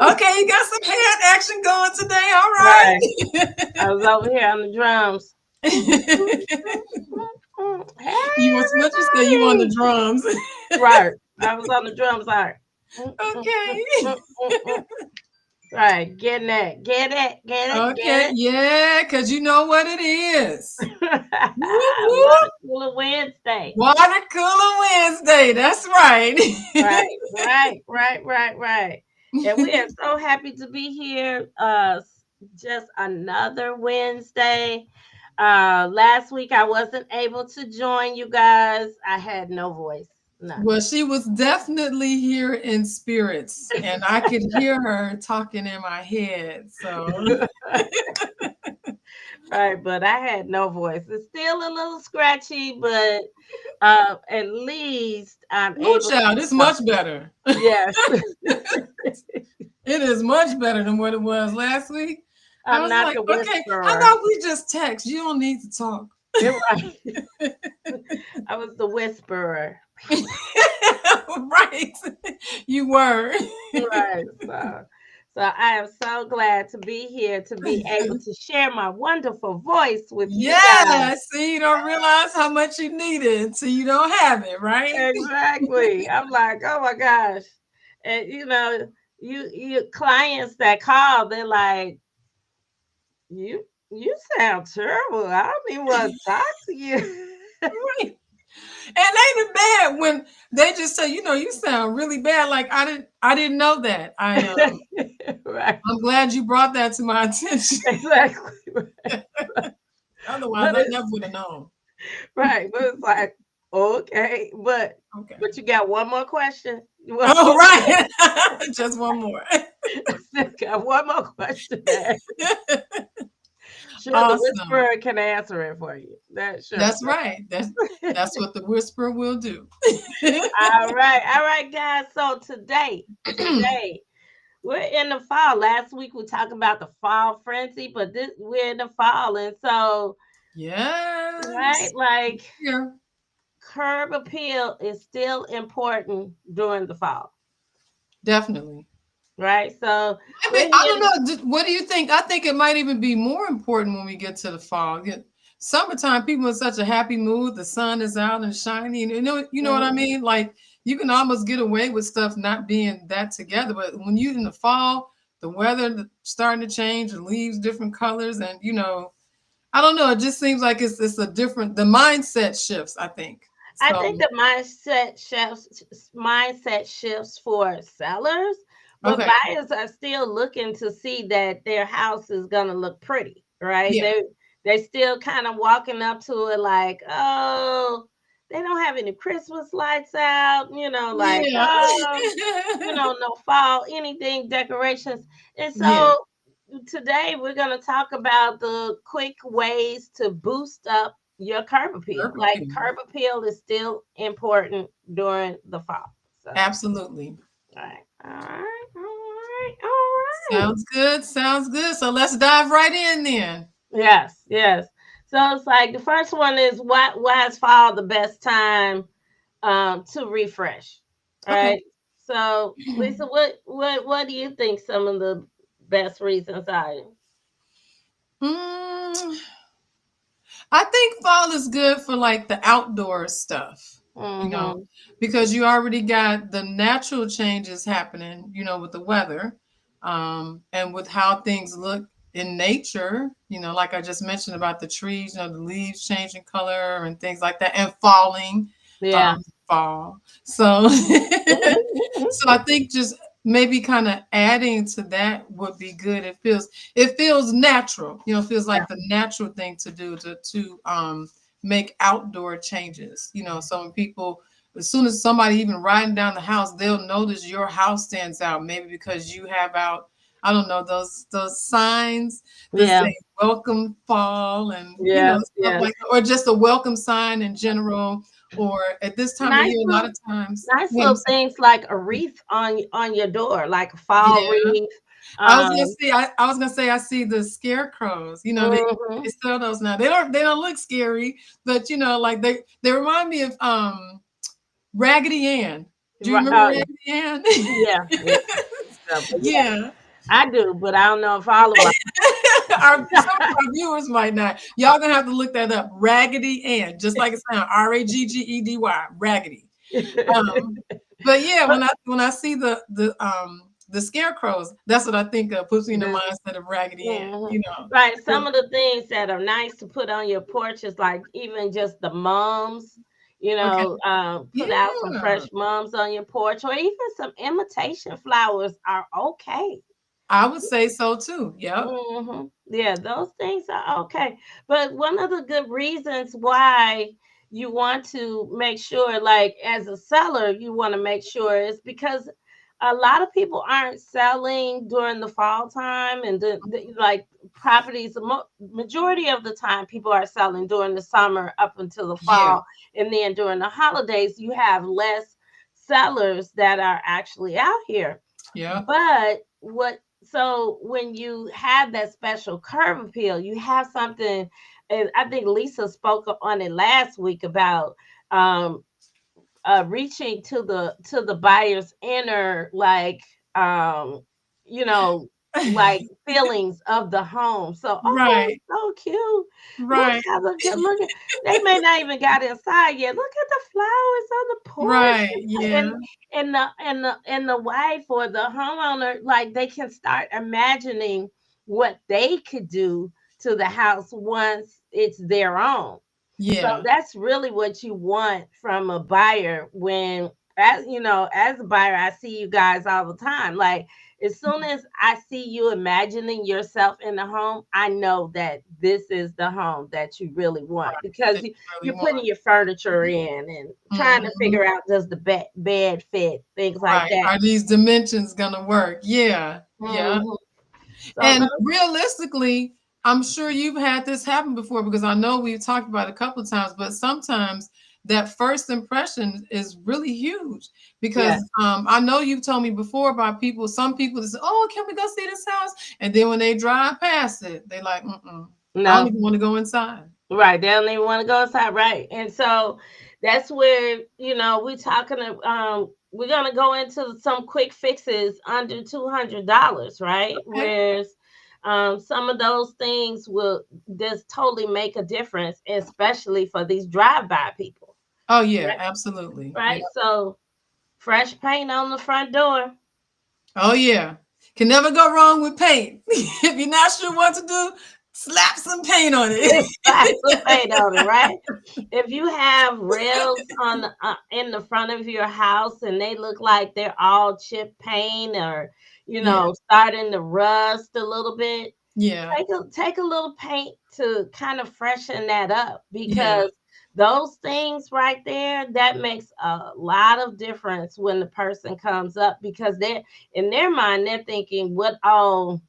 Okay, you got some hand action going today. All right. Right. I was over here on the drums. You Hey, was what you say you on the everybody. drums. Right. I was on the drum side. Okay. Right. Getting that. Get it. Get it. Get Okay. Yeah, because you know what it is. it. Whoop, whoop. Water Cooler Wednesday. Water Cooler Wednesday. That's right. Right. Right. Right. Right. Right. And we are so happy to be here. Just another Wednesday. Last week I wasn't able to join you guys. I had no voice. None. Well, she was definitely here in spirits, and I could hear her talking in my head. So, Right, but I had no voice. It's still a little scratchy, but at least I'm woo able to child, it's talk. much better. Yes. It is much better than what it was last week. I I'm was not like, the okay, how whisperer. about we just text? You don't need to talk. You're right. I was the whisperer. Right. You were. Right. So I am so glad to be here to be able to share my wonderful voice with you guys. Yeah. See, you don't realize how much you need it until you don't have it, right? Exactly. I'm like, oh my gosh. And you clients that call, they're like, you sound terrible. I don't even want to talk to you. Right. And ain't it bad when they just say, you sound really bad. Like I didn't know that. Right. I'm glad you brought that to my attention. Exactly. Otherwise, But I never it's would have known. right. But it's like, okay. But Okay. but you got one more question. You want Oh, right. Just one more. I still got one more question to ask. Sure, the Awesome. whisperer can answer it for you. That sure. That's right. That's what the whisper will do. All right, guys. So today we're in the fall. Last week we talked about the fall frenzy, but this we're in the fall, and so right, Yes. like Yeah. curb appeal is still important during the fall, Definitely. right? So I mean, we're I here. don't know. What do you think? I think it might even be more important when we get to the fall. Summertime, people in such a happy mood. The sun is out and shining. You know what I Mhm. mean? Like you can almost get away with stuff not being that together. But when you in the fall, the weather starting to change, the leaves different colors, and I don't know. It just seems like it's a different. The mindset shifts. I think I so. think the mindset shifts for sellers, but Okay. buyers are still looking to see that their house is gonna look pretty, right? Yeah. They still kind of walking up to it like, oh, they don't have any Christmas lights out, like, Yeah. oh, no fall, anything, decorations. And Yeah. so today we're going to talk about the quick ways to boost up your curb appeal. Urban Like appeal. curb appeal is still important during the fall. So, Absolutely. all right, all right, all right, all right. Sounds good. Sounds good. So let's dive right in then. Yes, yes. So it's like the first one is why is fall the best time to refresh, Okay. right? So Lisa, what do you think some of the best reasons are? Mm, I think fall is good for like the outdoor stuff, you know, Mm-hmm. because you already got the natural changes happening, with the weather, and with how things look in nature, like I just mentioned about the trees, the leaves changing color and things like that, and falling, Yeah. fall. So, so I think just maybe kind of adding to that would be good. It feels natural, feels Yeah. like the natural thing to do to make outdoor changes. So when people, as soon as somebody even riding down the house, they'll notice your house stands out, maybe because you have out, I don't know, those signs that Yeah. say welcome fall, and Yes. stuff Yes. like that, or just a welcome sign in general. Or at this time of Nice year, a lot little, of times, nice yeah, I'm little sorry. things like a wreath on your door, like a fall Yeah. wreath. I was gonna Um. say I was gonna say I see the scarecrows. They Mhm. sell those now. They don't look scary, but like they remind me of Raggedy Ann. Do you Right. remember Raggedy Ann? Yeah. Yeah. So, but yeah, Yeah. I do, but I don't know if all of Some of our viewers might not. Y'all gonna have to look that up. Raggedy Ann, just like it sounds. Raggedy, raggedy. Um, but yeah, but when I see the scarecrows, that's what I think of. Puts me in the the mindset of Raggedy Ann. mhm. You know. Right. 'Cause- Some of the things that are nice to put on your porch is like even just the mums, Okay. put out some Yeah. fresh mums on your porch, or even some imitation flowers are okay. I would say so too. Yep. Yeah, those things are okay. But one of the good reasons why you want to make sure, like as a seller, you want to make sure is because a lot of people aren't selling during the fall time and like properties. Majority of the time, people are selling during the summer up until the Yeah. fall, and then during the holidays, you have less sellers that are actually out here. Yep. But what so when you have that special curb appeal, you have something, and I think Lisa spoke on it last week about um reaching to the buyer's inner um you know like feelings of the home. So oh, Right. it's so cute. Look Right. how look at, they may not even got inside yet. Look at the flowers on the Right. porch. Yeah. And the wife or the homeowner, like they can start imagining what they could do to the house once it's their own. So Yeah. that's really what you want from a buyer when, as a buyer, I see you guys all the time. Like as soon as I see you imagining yourself in the home, I know that this is the home that you really want because That you you're really putting want. your furniture in and trying to Mhm. figure out does the bed fit, things like Right. that. Are these dimensions gonna work? Yeah. Yeah. Mhm. So And those, realistically, I'm sure you've had this happen before because I know we've talked about it a couple of times, but sometimes that first impression is really huge because yeah, I know you've told me before about some people that say, "Oh, can we go see this house?" And then when they drive past it, they like, "Mm-mm, I don't no. even want to go inside." Right. They don't even want to go outside. Right. And so that's where, we're gonna go into some quick fixes under $200, right? Okay. Whereas some of those things will just totally make a difference, especially for these drive-by people. Oh yeah, Right. absolutely. Yeah. Right. So fresh paint on the front door. Oh yeah. Can never go wrong with paint. If you're not sure what to do, slap some paint on it. Slap some paint on it, right? If you have rails on in the front of your house and they look like they're all chip paint or Yeah. starting to rust a little bit, Yeah. take a little paint to kind of freshen that up Yeah. because those things right there, that makes a lot of difference when the person comes up because they're in their mind they're thinking what, oh,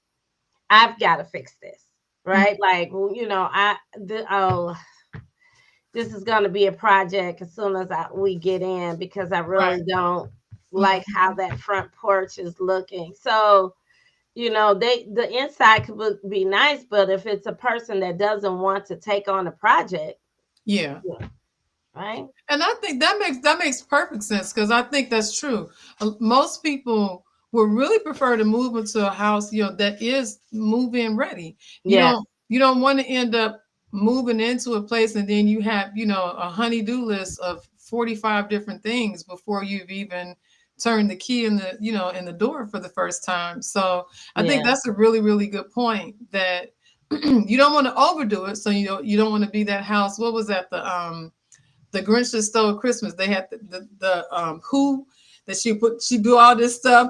I've got to fix this, Mm. right? Like, well, oh, this is going to be a project as soon as we get in because I Right. really don't like how Mhm. that front porch is looking. So, the inside could be nice, but if it's a person that doesn't want to take on a project, Yeah. yeah, right? And I think that makes perfect sense because I think that's true. Most people would really prefer to move into a house, that is move-in ready. You Yes, don't you don't want to end up moving into a place and then you have, a honey-do list of 45 different things before you've even turned the key in the door for the first time. So I think yeah, that's a really, really good point that you don't want to overdo it. So you don't want to be that house. What was that? The Grinch that stole Christmas. They had the who that she do all this stuff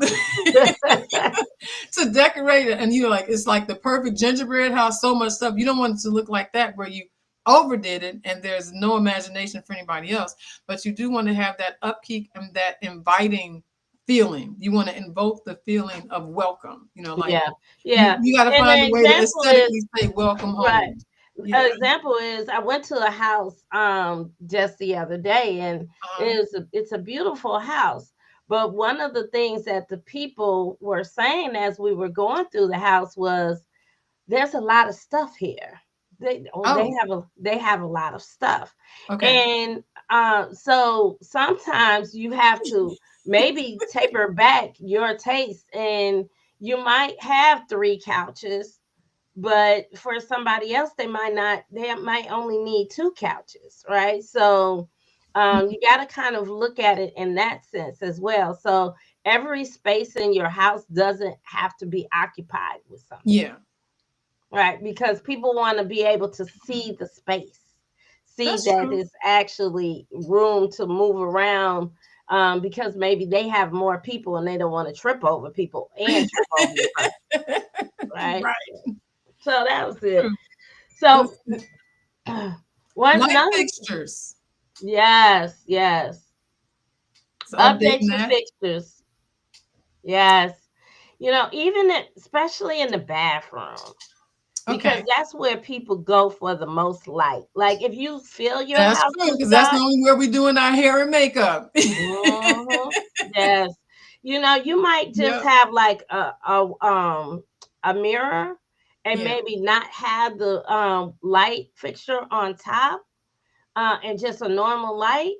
to decorate it, and like it's like the perfect gingerbread house. So much stuff. You don't want it to look like that where you overdid it, and there's no imagination for anybody else. But you do want to have that upkeep and that inviting feeling. You want to invoke the feeling of welcome. Like yeah, you yeah. you got to And find the a way to example is aesthetically say welcome right. home. Yeah. An example is I went to a house just the other day and Um, it's a beautiful house. But one of the things that the people were saying as we were going through the house was there's a lot of stuff here. oh, They have a lot of stuff. okay. And so sometimes you have to maybe taper back your taste, and you might have three couches, but for somebody else they might not, they might only need two couches, right? So you got to kind of look at it in that sense as well. So every space in your house doesn't have to be occupied with something, Yeah, right? Because people want to be able to see the space, see that's that true. it's actually room to move around, because maybe they have more people and they don't want to trip over people and trip over the furniture, right? Right. So that was it. True. So That's one light another, fixtures. yes, yes. So Update updating your that. fixtures. Yes. Even especially in the bathroom, because Okay. that's where people go for the most light. Like if you feel your That's house true, is because that's dark, normally where we doing our hair and makeup. mhm, yes. You might just Yep. have like a mirror, and Yeah. maybe not have the light fixture on top, and just a normal light,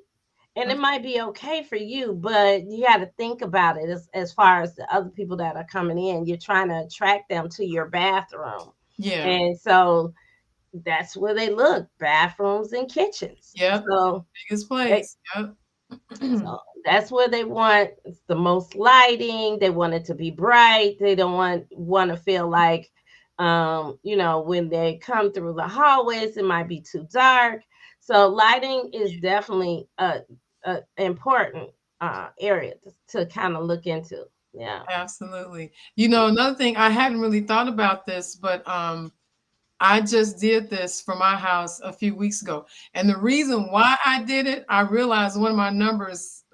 and it Okay. might be okay for you, but you got to think about it as far as the other people that are coming in. You're trying to attract them to your bathroom, Yeah. and so that's where they look: bathrooms and kitchens. Yep. So Biggest they, place. Yep. so that's where they want the most lighting. They want it to be bright. They don't want to feel like, when they come through the hallways, it might be too dark. So lighting is definitely a important area to kind of look into. Yeah. Absolutely. Another thing, I hadn't really thought about this, but I just did this for my house a few weeks ago. And the reason why I did it, I realized one of my numbers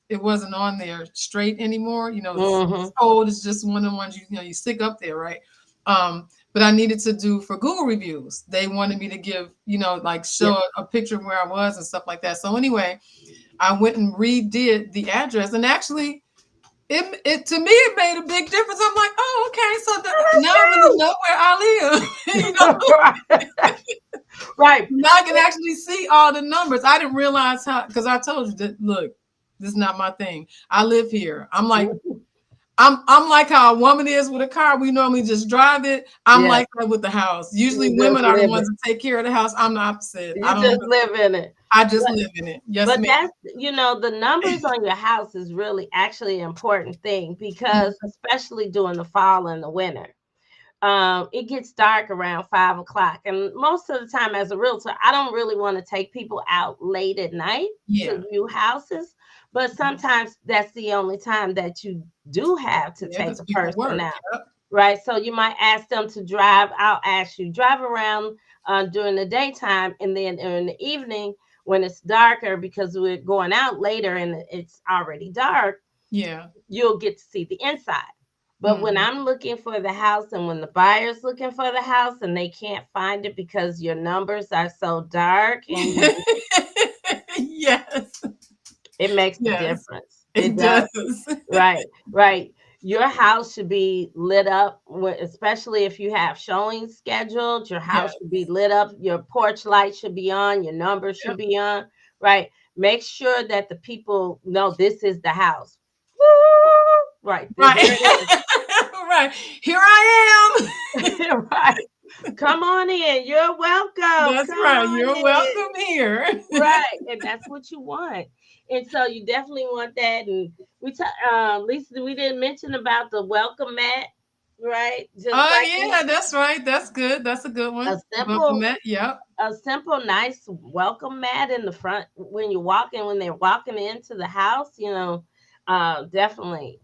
it wasn't on there straight anymore. It's Hmm. old. It's just one of the ones you stick up there, right? But I needed to do for Google reviews. They wanted me to give, like Yeah. show a picture of where I was and stuff like that. So anyway, I went and redid the address, and actually it to me it made a big difference. I'm like, oh, okay, so now I really know where I live. Right. Right. Now I can actually see all the numbers. I didn't realize how, because I told you that, look, this is not my thing. I live here. I'm like how a woman is with a car. We normally just drive it. I'm Yes. like that with the house. Usually You just women are the live ones it. that take care of the house. I'm the opposite. I You don't just really, live in it. I just live in it. Yes, But ma'am. that's, the numbers on your house is really actually an important thing, because especially during the fall and the winter, it gets dark around 5 o'clock. And most of the time, as a realtor, I don't really want to take people out late at night to Yeah. view houses. But sometimes that's the only time that you do have to Yeah, take because a people person work. out, Yep. right? So you might ask them to drive. I'll ask you, drive around during the daytime, and then in the evening when it's darker, because we're going out later and it's already dark, Yeah. you'll get to see the inside. But when Mhm. I'm looking for the house, and when the buyer's looking for the house and they can't find it because your numbers are so dark, and Yes. it makes a Yes. difference. It It does. does. Right, right. Your house should be lit up, especially if you have showings scheduled. Your Yeah. house should be lit up. Your porch light should be on. Your numbers should Yep. be on. Right. Make sure that the people know this is the house. Woo! Right there, Right. there it Right. Here I is. am. Right. Come on in. You're welcome. That's Come right. on You're in. welcome here. Right, and that's what you want. And so you definitely want that. And Lisa, we didn't mention about the welcome mat, right? Just Oh like yeah, that's right. That's good. That's a good a one. Welcome simple, Matt. Yep. nice welcome mat in the front when you're walking, when they're walking into the house. Definitely.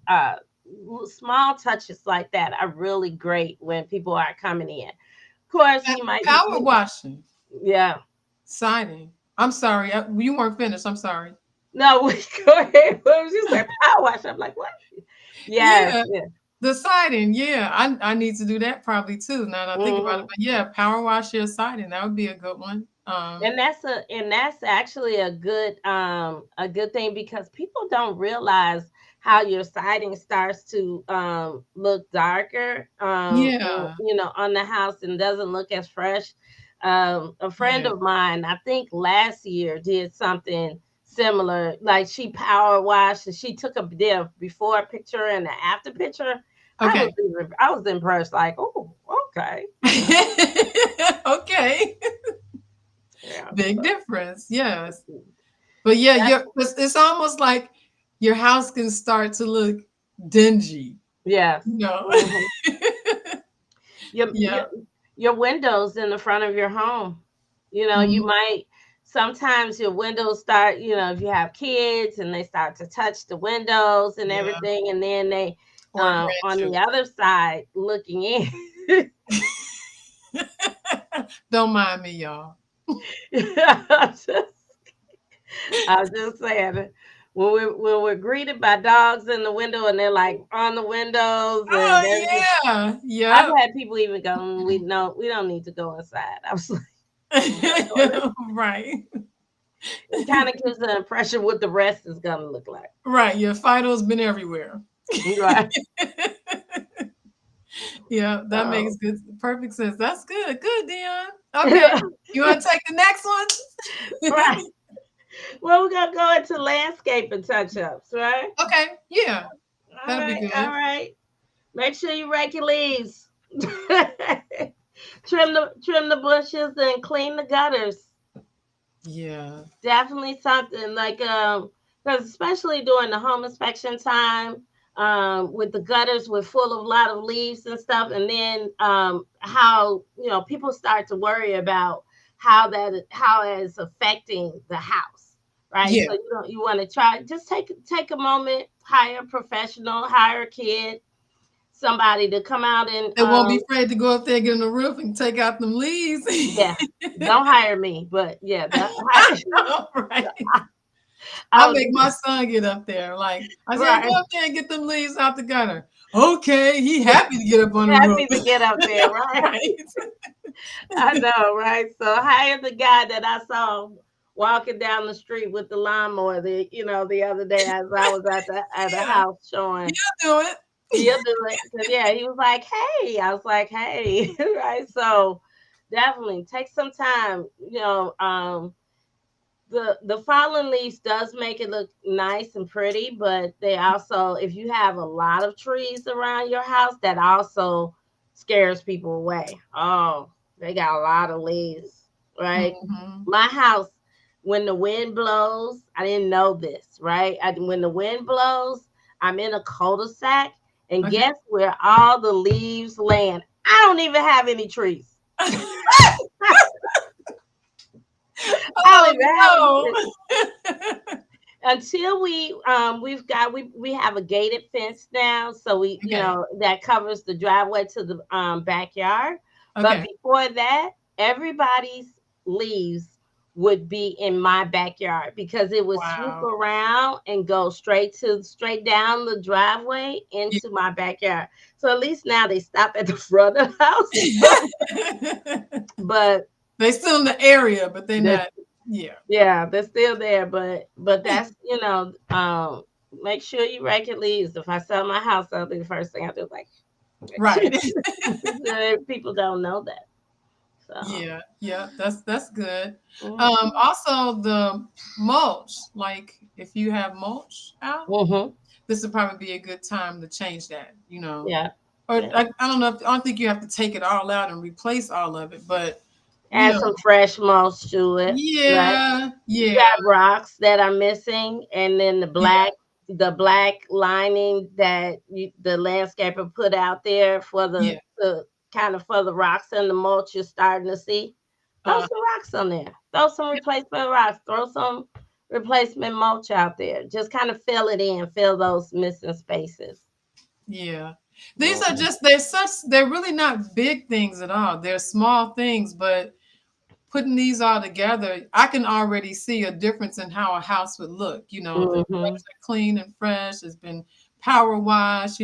Small touches like that are really great when people are coming in. Of course, you might, Power washing, yeah. siding. I'm sorry. You weren't finished. I'm sorry. No, go ahead. What was you say? Power wash. I'm like, what? Yes, Yeah, yes. the siding. Yeah, I need to do that probably too. Now that I think about it, Hmm. but yeah, power wash your siding. That would be a good one. And that's actually a good thing, because people don't realize how your siding starts to look darker, Yeah. on the house, and doesn't look as fresh. A friend Yeah. of mine, I think last year, did something similar. Like she power washed and she took a their before picture and the after picture. Okay. I was impressed. Like, oh, okay, Okay. yeah, Big so, difference. Yes. But yeah, that's it's almost like your house can start to look dingy, yes. you know. hmm Your Yeah. your windows in the front of your home. You know, you Mhm. might sometimes your windows start. You know, if you have kids and they start to touch the windows and Yeah. everything, and then they Or on the grandchildren. other side looking in. Don't mind me, y'all. I'm just saying, when we're greeted by dogs in the window and they're like on the windows and Oh they're just, yeah. I've Yep. had people even go, we don't need to go inside. I was like, we're not doing this. Right. It kind of gives the impression what the rest is gonna look like. Right. Your Fido's been everywhere. Right. Yeah, that So makes good perfect sense. That's good. Good, Dion. Okay. You want to take the next one? right. Well, we're gonna go into landscape and touch ups, right? Okay. Yeah. All That'll be right, all good. right. Make sure you rake your leaves. Trim the bushes and clean the gutters. Yeah. Definitely something like because especially during the home inspection time, with the gutters with full of a lot of leaves and stuff, and then how people start to worry about how it's affecting the house, right? Yeah. So you want to try just take a moment, hire a professional, hire a kid, somebody to come out and They won't be afraid to go up there, get on the roof, and take out them leaves. yeah, don't hire me, but yeah, All right. I I was make my son get up there. Like I said, right. go up there and get them leaves out the gutter. Okay, he happy to get up on the roof. Happy to get up there, right? Right. I know, right? So hired the guy that I saw walking down the street with the lawnmower the other day as I was at the Yeah, house showing. he'll do He'll it. do it. 'Cause, yeah, he was like, "Hey," I was like, "Hey," right? So definitely take some time. The fallen leaves does make it look nice and pretty, but they also, if you have a lot of trees around your house, that also scares people away. Oh, they got a lot of leaves, right? Mhm. My house, when the wind blows, I didn't know this, right? When the wind blows, I'm in a cul-de-sac, and Okay. guess where all the leaves land? I don't even have any trees. I don't Oh even have any trees. no. Until we have a gated fence now, so Okay. that covers the driveway to the backyard. But Okay. before that, everybody's leaves would be in my backyard because it would swoop Wow. around and go straight down the driveway Yeah. into my backyard. So at least now they stop at the front of the house. But They still in the area, but they're this not. Yeah. yeah, they're still there, but that's make sure you rake your leaves. If I sell my house, that'll be the first thing I do. Like, make sure Right. people don't know that. So, Yeah. Yeah. That's good. hmm Also the mulch. Like if you have mulch out, hmm this would probably be a good time to change that. yeah, Or yeah. I don't know. I don't think you have to take it all out and replace all of it, but you Add know. some fresh mulch to it, right? Yeah. You Yeah. got rocks that are missing, and then Yeah. the black lining that the landscaper put out there for Yeah. the kind of for the rocks and the mulch you're starting to see. Throw Uh, some rocks on there. Throw some replacement rocks. Throw some replacement mulch out there. Just kind of fill it in, fill those missing spaces. yeah. These are Mhm. just they're really not big things at all. They're small things, but putting these all together, I can already see a difference in how a house would look. The Mhm. steps are clean and fresh. It's been power washed.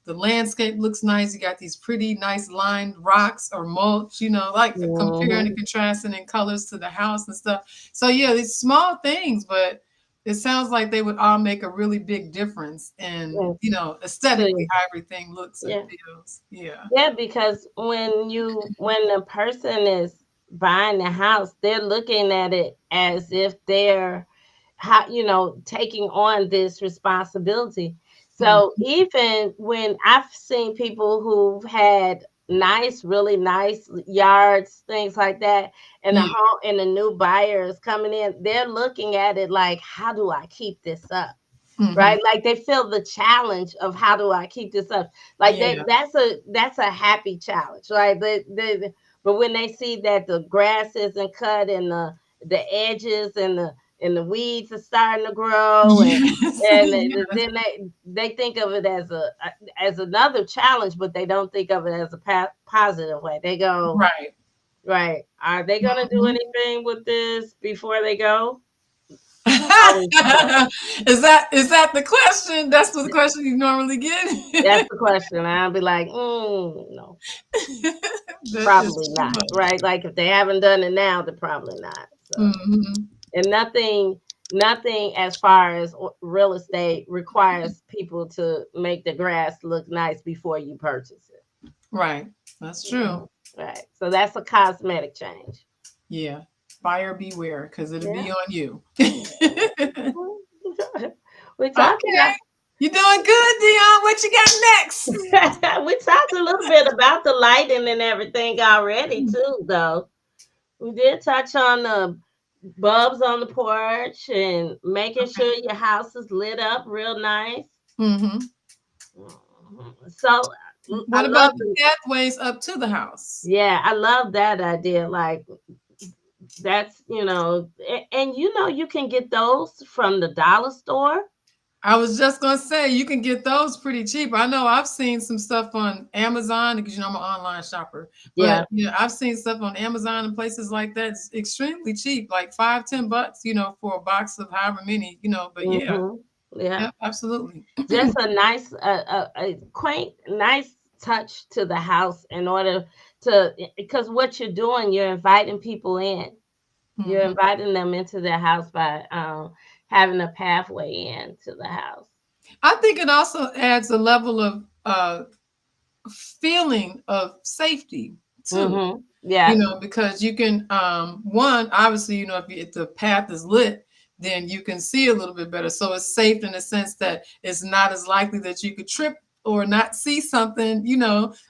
The landscape looks nice. You got these pretty nice lined rocks or mulch. Like comparing and Mhm. contrasting in colors to the house and stuff. So yeah, these small things, but it sounds like they would all make a really big difference in Yes. aesthetically So, how everything looks and yeah. feels. Yeah. Yeah, because when the person is buying the house, they're looking at it as if they're taking on this responsibility. So Mhm. even when I've seen people who've had really nice yards, things like that, and the Yeah. home and the new buyers coming in, they're looking at it like, how do I keep this up? Hmm. Right? Like they feel the challenge of how do I keep this up? Like Yeah. that's a happy challenge, right? But when they see that the grass isn't cut and the edges and the weeds are starting to grow, Yes. and Yes. then they think of it as another challenge, but they don't think of it as a positive way. They go, Right. right, are they going to do Mhm. anything with this before they go? Always no. Is that the question? That's the question you normally That's get. the question. I'll be like, no, That is probably too not. much. Right? Like if they haven't done it now, they're probably not. So, Hmm. and nothing as far as real estate requires people to make the grass look nice before you purchase it. Right. That's true. Mhm. Right. So that's a cosmetic change. Yeah. Buyer beware, because it'll Yeah. be on you. we talked Okay. about You doing good, Dion? What you got next? we talked a little bit about the lighting and everything already too, though. We did touch on the bulbs on the porch and making Okay. sure your house is lit up real nice. Hmm. So I What about love the the pathways up to the house? yeah, I love that idea. Like that's and you can get those from the dollar store. I was just gonna say you can get those pretty cheap. I know I've seen some stuff on Amazon because I'm an online shopper. Yeah. But yeah, I've seen stuff on Amazon and places like that. It's extremely cheap, like 5, $10, for a box of however many. But yeah, Hmm. Yeah. yeah, absolutely. Just a nice, a quaint, nice touch to the house in order because what you're doing, you're inviting people in. You're Hmm. inviting them into their house by having a pathway into the house. I think it also adds a level of feeling of safety too. Mm-hmm. Yeah. Because you can one obviously if the path is lit, then you can see a little bit better, so it's safe in the sense that it's not as likely that you could trip or not see something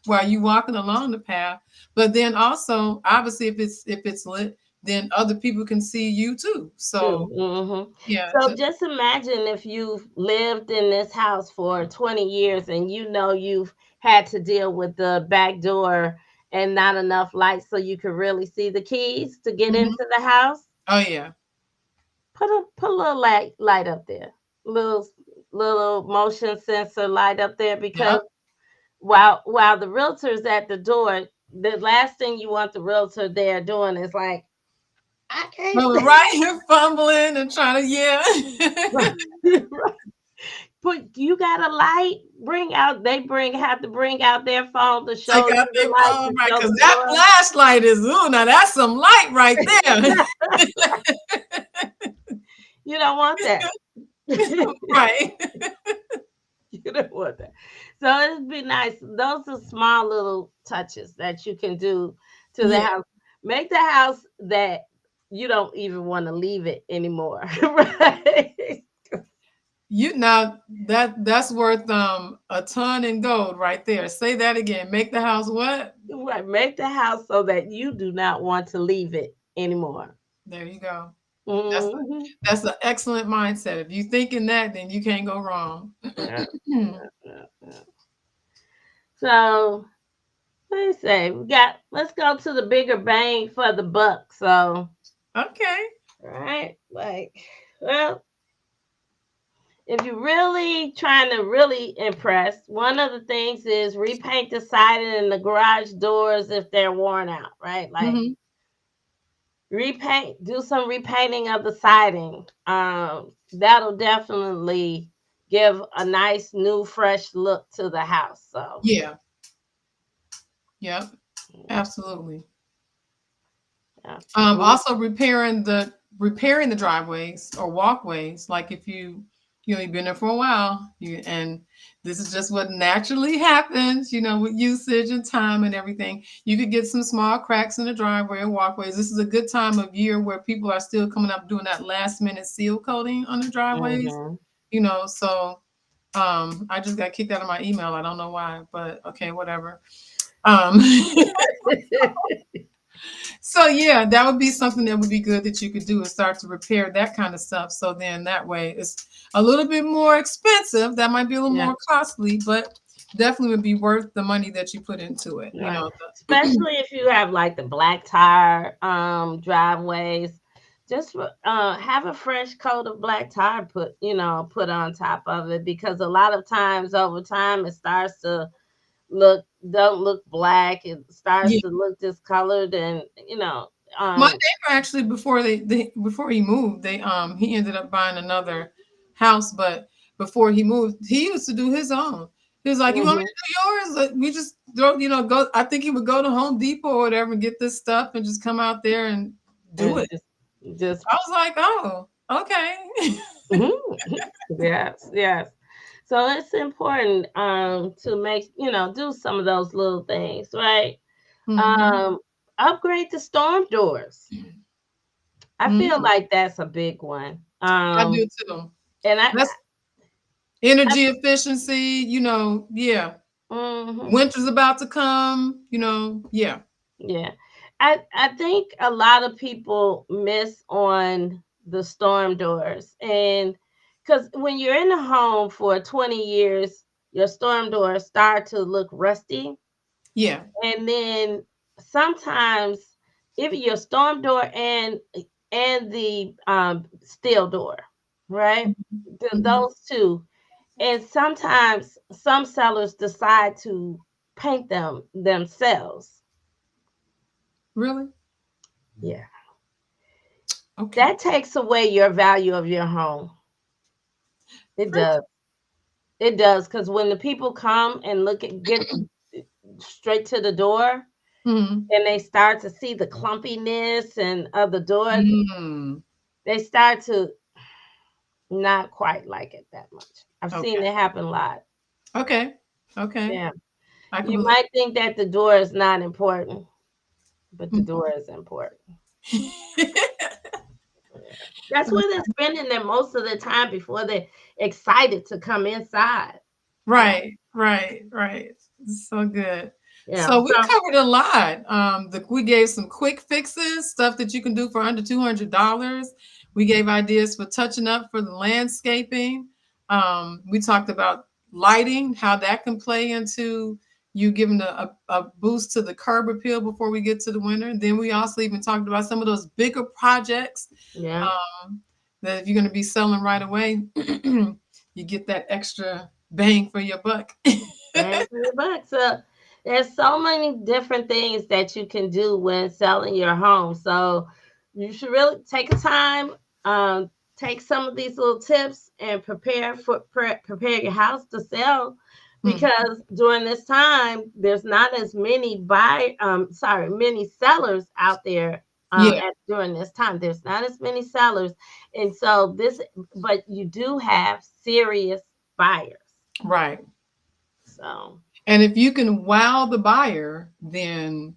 while you walking along the path. But then also obviously if it's lit, then other people can see you too, Too. so Hmm. yeah. So just imagine if you've lived in this house for 20 years and you've had to deal with the back door and not enough light so you could really see the keys to get Mhm. into the house. Oh yeah. Put a little light up there, little motion sensor light up there because Yep. while the realtor's at the door, the last thing you want the realtor there doing is like, I can't Well, see. right here fumbling and trying to, yeah. Put you got a light, they have to bring out their phone to Take show out you their the light phone, to right? show Because the that door. flashlight is, ooh, now that's some light right there. You don't want that. Right. You don't want that. So it'd be nice. Those are small little touches that you can do to the Yeah. house. Make the house that you don't even want to leave it anymore. Right? Now that's worth a ton in gold right there. Say that again. Make the house what? Right. Make the house so that you do not want to leave it anymore. There you go. That's a, Hmm. that's an excellent mindset. If you thinking that, then you can't go wrong. Yeah, yeah, yeah. So let me say let's go to the bigger bang for the buck. So Okay. right, well, if you're really trying to really impress, one of the things is repaint the siding and the garage doors if they're worn out, right? Like Hmm. do some repainting of the siding. That'll definitely give a nice new fresh look to the house. So Yeah. Yep. Absolutely. yeah. Also repairing the driveways or walkways. Like if you you've been there for a while, and this is just what naturally happens, with usage and time and everything. You could get some small cracks in the driveway or walkways. This is a good time of year where people are still coming up doing that last minute seal coating on the driveways. Mm-hmm. So I just got kicked out of my email. I don't know why, but okay, whatever. Um, So yeah, that would be something that would be good that you could do is start to repair that kind of stuff. So then that way it's a little bit more expensive. That might be a little Yeah. more costly, but definitely would be worth the money that you put into it. Right. Especially if you have like the black tire driveways. Just have a fresh coat of black tire put on top of it, because a lot of times over time it starts to don't look black. It starts Yeah. to look discolored, and My um neighbor actually before he moved, he ended up buying another house, but before he moved, he used to do his own. He was like, "You want me mhm. to do yours?" Like, we just go. I think he would go to Home Depot or whatever and get this stuff and just come out there and do And it. just I was like, "Oh, okay." mhm. Yes, yes. So it's important to make, do some of those little things, right? Hmm. Um Upgrade the storm doors. I feel Hmm. like that's a big one. I do too. And That's energy efficiency. Yeah. mhm. Winter's about to come. Yeah. Yeah. I think a lot of people miss on the storm doors, and because when you're in a home for 20 years, your storm doors start to look rusty. Yeah. And then sometimes if your storm door and the steel door, right? Mhm. Those two. And sometimes some sellers decide to paint them themselves. Really? Yeah. Okay. That takes away your value of your home. It does. It does, because when the people come and get straight to the door, Mhm. and they start to see the clumpiness and of the door, Mm. they start to not quite like it that much. I've seen Okay. it happen a lot. Okay. Okay. Yeah. I can You believe. might think that the door is not important, but the door is important. That's where they're spending their most of the time before they're excited to come inside. Yeah. Right. Right. Right. So good. Yeah. So we So covered a lot. We gave some quick fixes, stuff that you can do for under $200. We gave ideas for touching up for the landscaping. We talked about lighting, how that can play into you giving a boost to the curb appeal before we get to the winter. Then we also even talked about some of those bigger projects yeah. um, that if you're going to be selling right away, you get that extra bang for your buck. Bang for your buck. So there's so many different things that you can do when selling your home. So you should really take a time, um, take some of these little tips and prepare your house to sell. Hmm. Because during this time, there's not as many sellers out there. Yeah, During this time, there's not as many sellers, and so but you do have serious buyers. right. So And if you can wow the buyer, then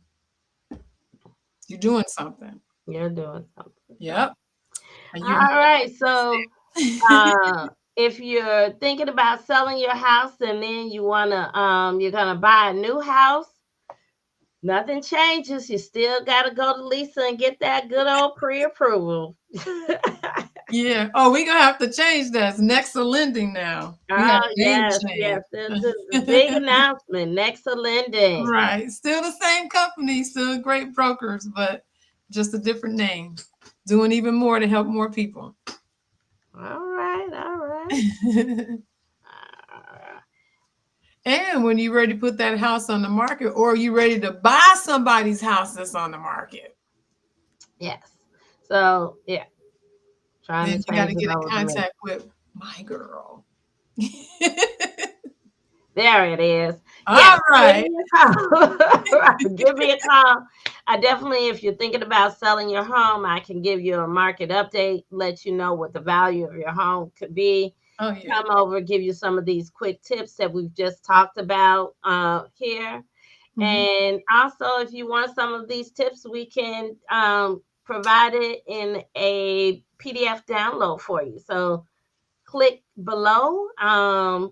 you're doing something. you're doing something. So, Yep. And all you're more right. So, than uh, if you're thinking about selling your house and then you're gonna buy a new house, nothing changes. You still gotta go to Lisa and get that good old pre-approval. yeah. Oh, we're gonna have to change that. It's next to lending now. We have Oh a name yes, change. yes. The big announcement next to lending. Right. Still the same company, still great brokers, but just a different name. Doing even more to help more people. All right, all right. And when you're ready to put that house on the market, or you ready to buy somebody's house that's on the market, Yes. So yeah, trying then to you got change to it get in over to me. contact with my girl. There it is. All Yes, give right. me a call. Give me a call. I definitely, if you're thinking about selling your home, I can give you a market update, let you know what the value of your home could be. Oh yeah. come over, give you some of these quick tips that we've just talked about here. Hmm. And also, if you want some of these tips, we can provide it in a PDF download for you. So click below,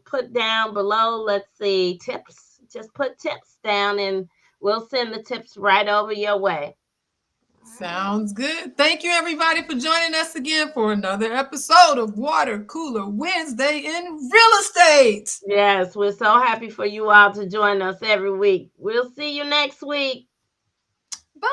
put down below, let's see, tips. Just put tips down and we'll send the tips right over your way. All right. Sounds good. Thank you, everybody, for joining us again for another episode of Water Cooler Wednesday in Real Estate. Yes, we're so happy for you all to join us every week. We'll see you next week. Bye.